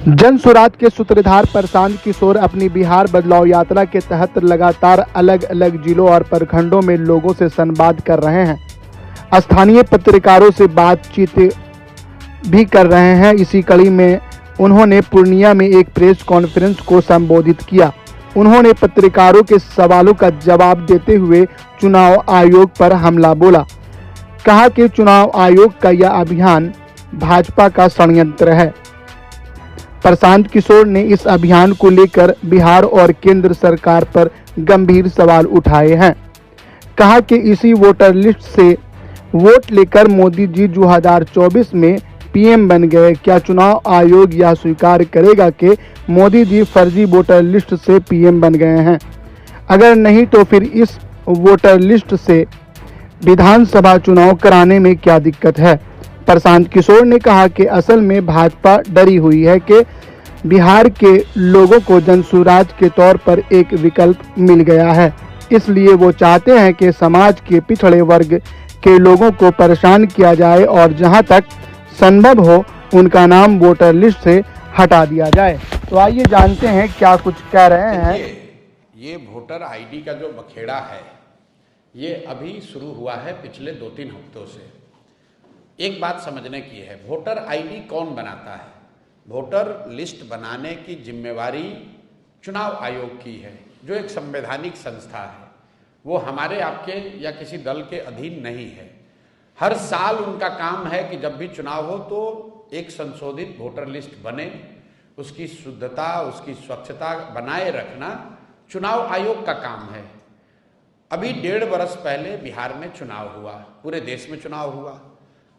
जन सुराज के सूत्रधार प्रशांत किशोर अपनी बिहार बदलाव यात्रा के तहत लगातार अलग अलग जिलों और प्रखंडों में लोगों से संवाद कर रहे हैं। स्थानीय पत्रकारों से बातचीत भी कर रहे हैं। इसी कड़ी में उन्होंने पूर्णिया में एक प्रेस कॉन्फ्रेंस को संबोधित किया। उन्होंने पत्रकारों के सवालों का जवाब देते हुए चुनाव आयोग पर हमला बोला। कहा कि चुनाव आयोग का यह अभियान भाजपा का षड्यंत्र है। प्रशांत किशोर ने इस अभियान को लेकर बिहार और केंद्र सरकार पर गंभीर सवाल उठाए हैं। कहा कि इसी वोटर लिस्ट से वोट लेकर मोदी जी 2024 में पीएम बन गए। क्या चुनाव आयोग यह स्वीकार करेगा कि मोदी जी फर्जी वोटर लिस्ट से पीएम बन गए हैं? अगर नहीं तो फिर इस वोटर लिस्ट से विधानसभा चुनाव कराने में क्या दिक्कत है? प्रशांत किशोर ने कहा कि असल में भाजपा डरी हुई है कि बिहार के लोगों को जनसुराज के तौर पर एक विकल्प मिल गया है, इसलिए वो चाहते हैं कि समाज के पिछड़े वर्ग के लोगों को परेशान किया जाए और जहां तक संभव हो उनका नाम वोटर लिस्ट से हटा दिया जाए। तो आइए जानते हैं क्या कुछ कह रहे हैं। ये वोटर आईडी का जो बखेड़ा है ये अभी शुरू हुआ है पिछले 2-3 हफ्तों से। एक बात समझने की है, वोटर आईडी कौन बनाता है? वोटर लिस्ट बनाने की जिम्मेवारी चुनाव आयोग की है, जो एक संवैधानिक संस्था है। वो हमारे आपके या किसी दल के अधीन नहीं है। हर साल उनका काम है कि जब भी चुनाव हो तो एक संशोधित वोटर लिस्ट बने, उसकी शुद्धता, उसकी स्वच्छता बनाए रखना चुनाव आयोग का काम है। अभी 1.5 वर्ष पहले बिहार में चुनाव हुआ, पूरे देश में चुनाव हुआ।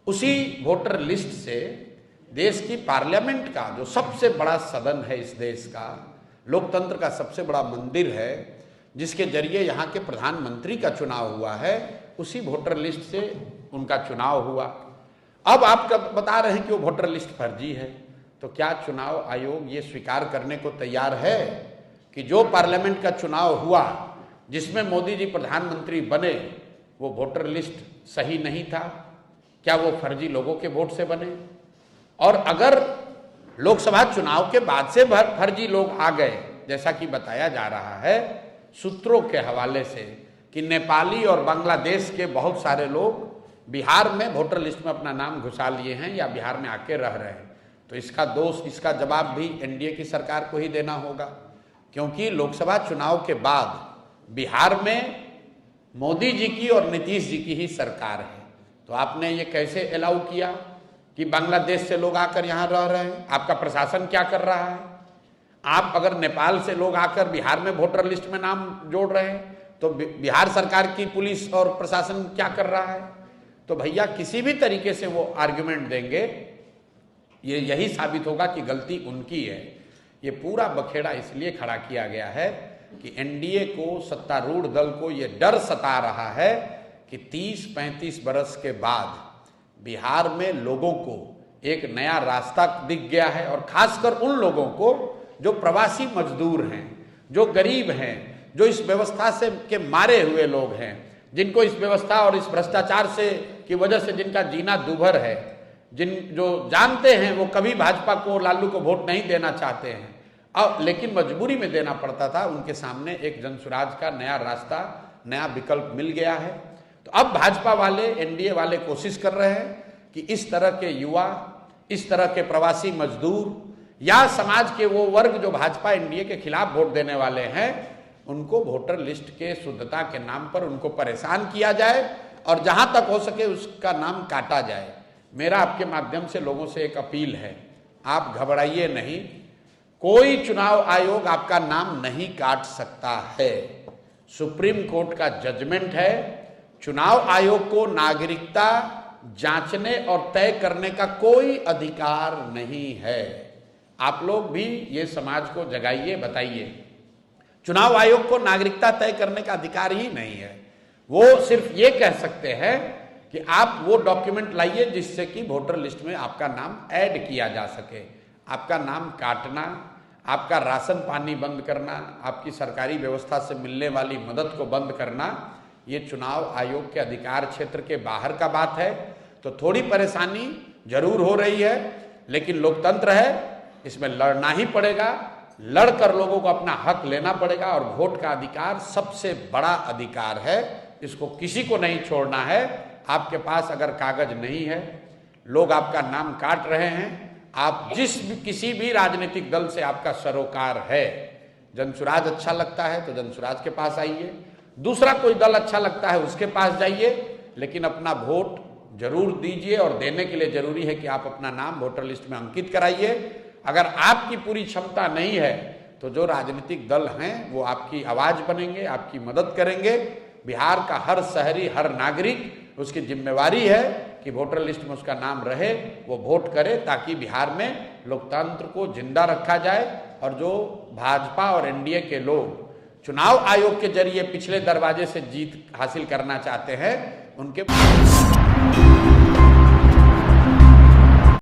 उसी वोटर लिस्ट से देश की पार्लियामेंट का जो सबसे बड़ा सदन है, इस देश का लोकतंत्र का सबसे बड़ा मंदिर है, जिसके जरिए यहाँ के प्रधानमंत्री का चुनाव हुआ है, उसी वोटर लिस्ट से उनका चुनाव हुआ। अब आप कब बता रहे हैं कि वो वोटर लिस्ट फर्जी है, तो क्या चुनाव आयोग ये स्वीकार करने को तैयार है कि जो पार्लियामेंट का चुनाव हुआ जिसमें मोदी जी प्रधानमंत्री बने, वो वोटर लिस्ट सही नहीं था? क्या वो फर्जी लोगों के वोट से बने? और अगर लोकसभा चुनाव के बाद से फर्जी लोग आ गए, जैसा कि बताया जा रहा है सूत्रों के हवाले से कि नेपाली और बांग्लादेश के बहुत सारे लोग बिहार में वोटर लिस्ट में अपना नाम घुसा लिए हैं या बिहार में आके रह रहे हैं, तो इसका दोष, इसका जवाब भी एनडीए की सरकार को ही देना होगा। क्योंकि लोकसभा चुनाव के बाद बिहार में मोदी जी की और नीतीश जी की ही सरकार है। तो आपने ये कैसे अलाउ किया कि बांग्लादेश से लोग आकर यहाँ रह रहे हैं? आपका प्रशासन क्या कर रहा है? आप अगर नेपाल से लोग आकर बिहार में वोटर लिस्ट में नाम जोड़ रहे हैं तो बिहार सरकार की पुलिस और प्रशासन क्या कर रहा है? तो भैया किसी भी तरीके से वो आर्ग्यूमेंट देंगे, ये यही साबित होगा कि गलती उनकी है। ये पूरा बखेड़ा इसलिए खड़ा किया गया है कि एनडीए को, सत्तारूढ़ दल को ये डर सता रहा है कि 30-35 बरस के बाद बिहार में लोगों को एक नया रास्ता दिख गया है, और खासकर उन लोगों को जो प्रवासी मजदूर हैं, जो गरीब हैं, जो इस व्यवस्था से के मारे हुए लोग हैं, जिनको इस व्यवस्था और इस भ्रष्टाचार से की वजह से जिनका जीना दूभर है, जो जानते हैं वो कभी भाजपा को, लालू को वोट नहीं देना चाहते हैं, अब लेकिन मजबूरी में देना पड़ता था, उनके सामने एक जनसुराज का नया रास्ता, नया विकल्प मिल गया है। तो अब भाजपा वाले, एनडीए वाले कोशिश कर रहे हैं कि इस तरह के युवा, इस तरह के प्रवासी मजदूर या समाज के वो वर्ग जो भाजपा एनडीए के खिलाफ वोट देने वाले हैं, उनको वोटर लिस्ट के शुद्धता के नाम पर उनको परेशान किया जाए और जहां तक हो सके उसका नाम काटा जाए। मेरा आपके माध्यम से लोगों से एक अपील है, आप घबराइए नहीं, कोई चुनाव आयोग आपका नाम नहीं काट सकता है। सुप्रीम कोर्ट का जजमेंट है, चुनाव आयोग को नागरिकता जांचने और तय करने का कोई अधिकार नहीं है। आप लोग भी ये समाज को जगाइए, बताइए, चुनाव आयोग को नागरिकता तय करने का अधिकार ही नहीं है। वो सिर्फ ये कह सकते हैं कि आप वो डॉक्यूमेंट लाइए जिससे कि वोटर लिस्ट में आपका नाम ऐड किया जा सके। आपका नाम काटना, आपका राशन पानी बंद करना, आपकी सरकारी व्यवस्था से मिलने वाली मदद को बंद करना, ये चुनाव आयोग के अधिकार क्षेत्र के बाहर का बात है। तो थोड़ी परेशानी जरूर हो रही है, लेकिन लोकतंत्र है इसमें लड़ना ही पड़ेगा, लड़कर लोगों को अपना हक लेना पड़ेगा। और वोट का अधिकार सबसे बड़ा अधिकार है, इसको किसी को नहीं छोड़ना है। आपके पास अगर कागज नहीं है, लोग आपका नाम काट रहे हैं, आप किसी भी राजनीतिक दल से आपका सरोकार है, जनसुराज अच्छा लगता है तो जनसुराज के पास आइए, दूसरा कोई दल अच्छा लगता है उसके पास जाइए, लेकिन अपना वोट जरूर दीजिए। और देने के लिए जरूरी है कि आप अपना नाम वोटर लिस्ट में अंकित कराइए। अगर आपकी पूरी क्षमता नहीं है तो जो राजनीतिक दल हैं वो आपकी आवाज बनेंगे, आपकी मदद करेंगे। बिहार का हर शहरी, हर नागरिक, उसकी जिम्मेवारी है कि वोटर लिस्ट में उसका नाम रहे, वो वोट करे, ताकि बिहार में लोकतंत्र को जिंदा रखा जाए। और जो भाजपा और एनडीए के लोग चुनाव आयोग के जरिए पिछले दरवाजे से जीत हासिल करना चाहते हैं, उनके